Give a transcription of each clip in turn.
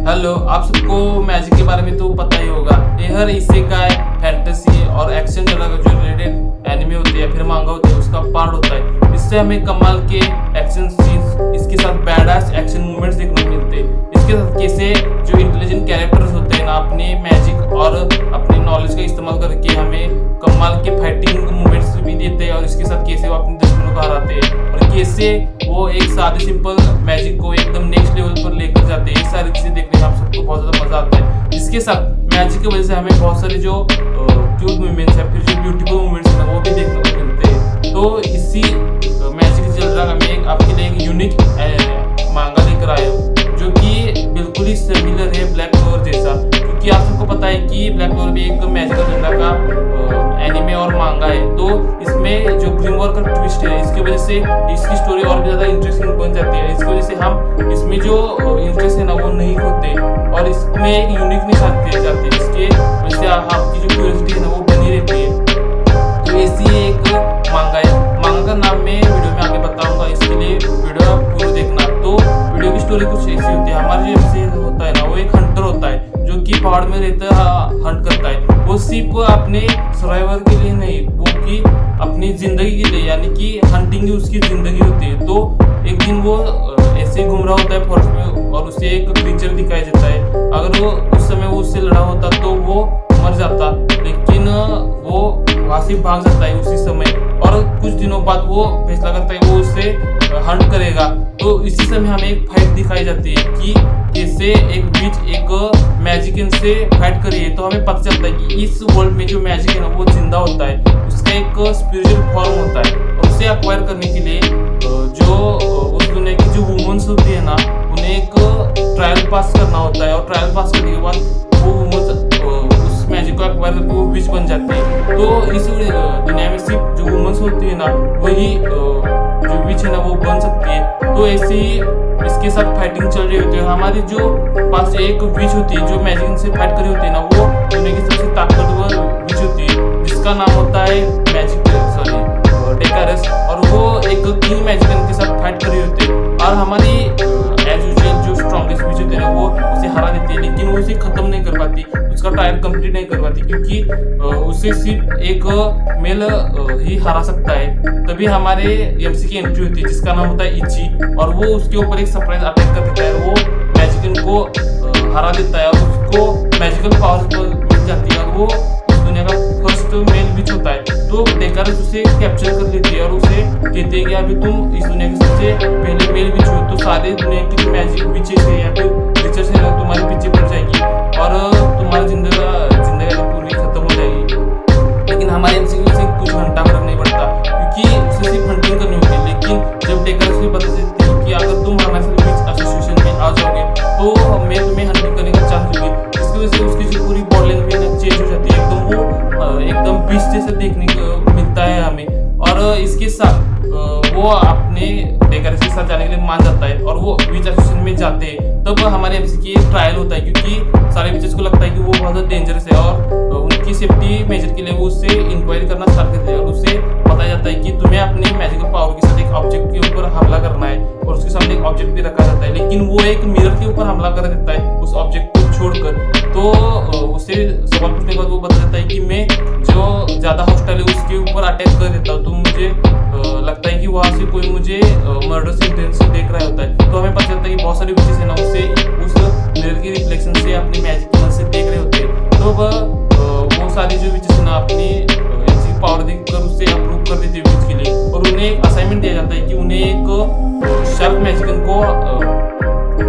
Hello, आप सबको magic के बारे में तो पता ही होगा। ये हर इसेकाई, फैंटेसी और एक्शन जगह जो रिलेटेड एनिमे होते हैं फिर मांगा होते हैं उसका पार्ट होता है। इससे हमें कमाल के एक्शन सीन्स, इसके साथ बैडास एक्शन मूवमेंट्स देखने को मिलते हैं। इसके साथ कैसे जो इंटेलिजेंट कैरेक्टर्स होते हैं ना, अपने मैजिक और अपने नॉलेज का इस्तेमाल करके हमें कमाल के फाइटिंग मूवमेंट्स भी देते हैं। और इसके साथ कैसे वो अपने दुश्मनों को हराते हैं और कैसे वो एक सादे सिंपल मैजिक को एकदम नेक्स्ट लेवल पर लेकर जाते हैं। ये सारी चीजें देखने का हम सबको बहुत ज्यादा मजा आता है। इसके साथ मैजिक की वजह से हमें बहुत सारे जो क्यूट मूवमेंट्स है, फिर जो ब्यूटीफुल मूवमेंट्स है वो भी देखने को मिलते हैं। तो इसी मैजिक के चल रहा मैं आपके लिए एक यूनिक मांगा लेकर आया हूँ जो कि बिल्कुल ही सिमिलर है ब्लैक क्लोवर जैसा। क्योंकि आप सबको पता है कि ब्लैक क्लोवर भी एक मैजिकल जनरा का एनिमे और मांगा है। तो इसमें जो ग्रीमवॉर का ट्विस्ट है, इसकी वजह से इसकी स्टोरी और भी ज़्यादा इंटरेस्टिंग बन जाती है। इसकी वजह से हम इसमें जो इंटरेस्ट है ना वो नहीं होते और इसमें एक यूनिकनेस आती जाती है, जिसके वजह से आपकी जो क्यूरियोसिटी है ना वो बनी रहती है। तो ऐसी एक मांगा है। मांगा का नाम मैं वीडियो में आगे बताऊंगा, इसके लिए वीडियो पूरा देखना। तो वीडियो की स्टोरी कुछ ऐसी होती है। हमारे जो होता है ना वो एक हंटर होता है जो कि पहाड़ में रहता हंट करता है। वो सिर्फ अपने सर्वाइवल के लिए नहीं, वो कि अपनी जिंदगी के लिए, यानी कि हंटिंग ही उसकी जिंदगी होती है। तो एक दिन वो ऐसे घूम रहा होता है फॉरेस्ट में और उसे एक क्रीचर दिखाई देता है। अगर वो उस समय वो उससे लड़ा होता तो वो मर जाता, लेकिन वो वहां से भाग जाता है उसी समय। और कुछ दिनों बाद वो फैसला करता है वो उससे हंट करेगा। तो इसी समय हमें एक फाइट दिखाई जाती है कि कैसे एक बीच एक मैजिकियन से फाइट करी है। तो हमें पता चलता है कि इस वर्ल्ड में जो मैजिक है ना वो जिंदा होता है, उसका एक स्पिरिचुअल फॉर्म होता है। और उसे एक्वायर करने के लिए जो उस दुनिया की जो वुमेन्स होती है ना उन्हें एक ट्रायल पास करना होता है। और ट्रायल पास करने के बाद वो वुमेन्स उस मैजिक को एक्वायर करके वो विच बन जाती है। तो इस दुनिया में सिर्फ जो वुमेन्स होती है ना वही जो विच है ना वो बन सकती है। तो ऐसे ही इसके साथ फाइटिंग चल रही होती है। हमारी जो पास एक विच होती है जो मैजिक से फाइट करी होती है ना, वो दुनिया की सबसे ताकतवर विच होती है जिसका नाम होता है डेकारस। और वो एक किंग मैजिकन के साथ फाइट करी होती है और हमारी एज यूजुअल जो स्ट्रॉन्गेस्ट विच होती है ना वो उसे हरा देती है। लेकिन वो उसे खत्म नहीं कर पाती, उसका ट्रायल कंप्लीट नहीं कर पाती, क्योंकि उसे सिर्फ एक मेल ही हरा सकता है। तभी हमारे एमसी की एंट्री होती है जिसका नाम होता है इची, और वो उसके ऊपर एक सरप्राइज अटैक कर देता है। वो मैजिकन को हरा देता है और उसको मैजिकल पावर्स मिल जाती है और वो उस दुनिया का फर्स्ट मेल विच होता है। तो डेकारस उसे कैप्चर कर लेती है और उसे कहती है कि अभी तुम इस दुनिया के सबसे पहले मेल विच हो, तो सारे दुनिया की जो मैजिक विचेस है या फिर विचेस है ना तुम्हारे पीछे पड़ जाएगी और तुम्हारी जिंदगी पूरी खत्म हो जाएगी। लेकिन हमारे एमसीक्यू से कुछ घंटा फर्क नहीं पड़ता, क्योंकि उसे सिर्फ हंटिंग करनी होती है। लेकिन जब डेकारस को पता चलती है कि अगर तुम हमारे साथ विच एसोसिएशन में आ जाओगे तो मैं तुम्हें हंटिंग करने का चांस दूंगी। इसकी वजह से उसकी जो पूरी बॉडी लैंग्वेज चेंज हो जाती है, एकदम वो एकदम बीच जैसे देखने को मिलता है हमें। और इसके साथ वो अपने डेकारस के साथ जाने के लिए मान जाता है और वो विच एसोसिएशन में जाते हैं। तब हमारे एमसी की एक ट्रायल होता है, क्योंकि सारे विचेस को लगता है कि वो बहुत ज़्यादा डेंजरस है और उनकी सेफ्टी मेजर के लिए वो उससे इंक्वायरी करना स्टार्ट करते हैं। और उससे बताया जाता है कि तुम्हें अपने मैजिकल पावर के साथ एक ऑब्जेक्ट के ऊपर हमला करना है और उसके सामने एक ऑब्जेक्ट भी रखा जाता है। लेकिन वो एक मिरर के ऊपर हमला कर देता है उस ऑब्जेक्ट को छोड़कर। तो उसे सवाल पूछने के बाद वो बता देता है कि मैं जो ज़्यादा हॉस्टाइल है उसके ऊपर अटैक कर देता हूँ। तो मुझे लगता है कि वहाँ से कोई मुझे मर्डर से इंटेंशन देख रहा होता है। तो हमें पता चलता है कि बहुत सारी विचेस है ना उसे उस मिरर की रिफ्लेक्शन से अपनी मैजिक की मदद से देख रहे होते हैं। तो वो सारी जो विचेस है ना अपनी पावर देखकर उससे अप्रूव कर देती है विच के लिए। और उन्हें एक असाइनमेंट दिया जाता है कि उन्हें एक शार्क मैजिकन को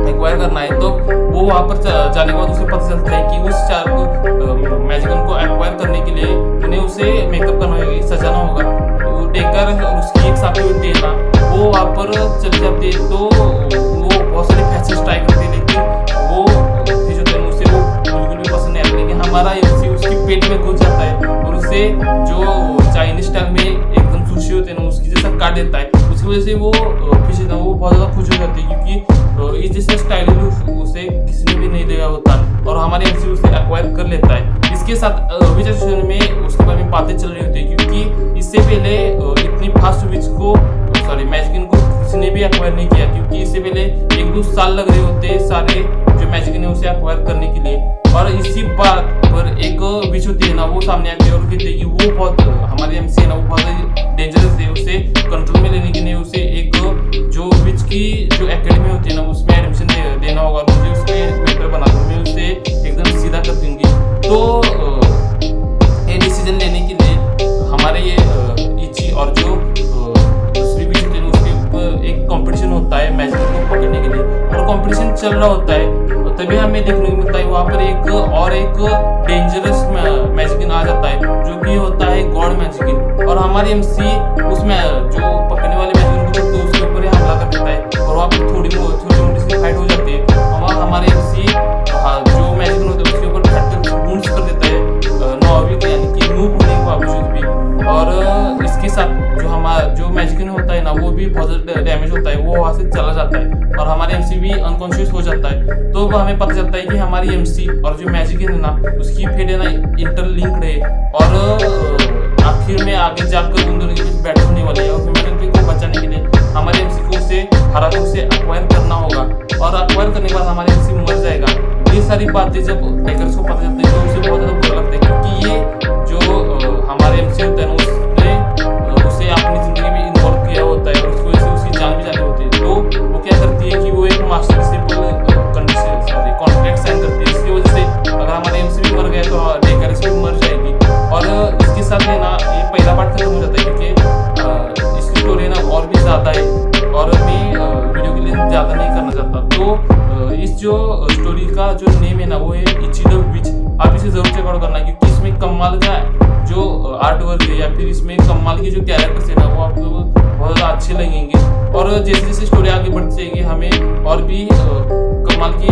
एक्वायर करना है। तो वो वहाँ पर जाने के बाद उसे पता चलता है कि उस शार्क मैजिकन को एक्वायर करने के लिए उन्हें उसे मेकअप करना होगा, सजाना होगा। तो डेकर और उसकी एक साथी होती है ना वो वहाँ पर चले जाते हैं। तो वो बहुत सारे फैशंस ट्राई करते हैं, लेकिन वो जो है उसे वो बिल्कुल भी पसंद नहीं आता। लेकिन हमारा एमसी उसकी पेट में घुस जाता है और उसे जो चाइनीज स्टाइल में एकदम सुशी होते हैं ना उसकी जैसा काट देता है। उसकी वजह से वो फिश है ना वो बहुत ज़्यादा खुश हो जाती है, क्योंकि इस जैसा स्टाइल उसे किसी ने भी नहीं दिया होता और हमारे एमसी उसे एक्वायर कर लेता है। इसके साथ विच एसोसिएशन में उसके बारे में बातें चल रही होती है, क्योंकि इससे पहले इतनी फास्ट विच को मैजिकिन को किसी ने भी एक्वायर नहीं किया, क्योंकि इससे पहले 1-2 साल लग रहे होते सारे जो मैजिकन है उसे एक्वायर करने के लिए। और इसी बात पर एक विच होती है ना वो सामने आती है और कहती है कि वो बहुत हमारी एमसी है ना वो बहुत डेंजरस है, उसे कंट्रोल में लेने के लिए उसे एक जो विच की जो एकेडमी होती है ना उसमें एडमिशन देना होगा, मुझे उसमें मेंटर बना दूँ, मैं उसे एकदम सीधा कर दूंगी। तो ये डिसीजन लेने के लिए हमारे ये इची और जो दूसरी विच होती है उसके ऊपर एक कंपटीशन होता है मैजिकन को पकड़ने के लिए। और कंपटीशन चल रहा होता है तभी हमें देखने को मिलता है वहाँ पर एक डेंजरस मैजिकन आ जाता है जो कि होता है गॉड मैजिकन। और हमारी एमसी उसमें जो पकड़ने वाले मैजिकन को तो उसके ऊपर ही हमला कर देता है और वहाँ पर थोड़ी मोटी सी फाइट हो जाती है। वहाँ हमारे एमसी जो मैजिकन होता है उसके ऊपर फैक्टर वुंड्स कर देता है नॉविक यानी कि नूब होने के बावजूद भी। और इसके साथ जो मैजिकन होता है ना वो भी बहुत डैमेज होता है, वो वहाँ से चला जाता है और हमारे एमसी भी अनकॉन्शियस हो जाता है। तो हमें पता चलता है कि हमारी एमसी और जो मैजिकन है ना उसकी फेट है ना इंटरलिंक्ड है और आखिर में आगे जाकर उन दोनों के बीच बैटल होने वाली है। और ह्यूमैनिटी को बचाने के लिए हमारे एमसी को उसे हरा के उसे एक्वायर करना होगा और एक्वायर करने के बाद हमारे एमसी मर जाएगा। ये सारी बातें जब टाइगर्स को पता चलता है तो उसे बहुत ज़्यादा बुरा लगता है क्योंकि ये जो हमारे एमसी होता है ना उसे अपनी जिंदगी में इन्वॉल्व किया होता है और उसकी वजह से उसकी जान भी जानी होती है। तो वो क्या करती है कि वो एक मास्टर कॉन्ट्रैक्ट साइन करती है। इसकी वजह से अगर हमारे एमसी भी मर गए तो टाइगर्स भी मर जाएगी। और इसके साथ में ना ये पहला पार्ट खत्म हो जाता है क्योंकि इसकी स्टोरी ना और भी ज़्यादा है और मैं वीडियो के लिए ज़्यादा नहीं करना चाहता। तो इस जो स्टोरी का जो नेम है ना वो है इची द विच। आप इसे जरूर चेकआउट करना क्योंकि इसमें कमाल का जो आर्ट वर्क है या फिर इसमें कमाल के जो कैरेक्टर्स है ना वो आपको बहुत ज़्यादा अच्छे लगेंगे। और जैसे जैसे स्टोरी आगे बढ़ती जाएगी हमें और भी कमाल की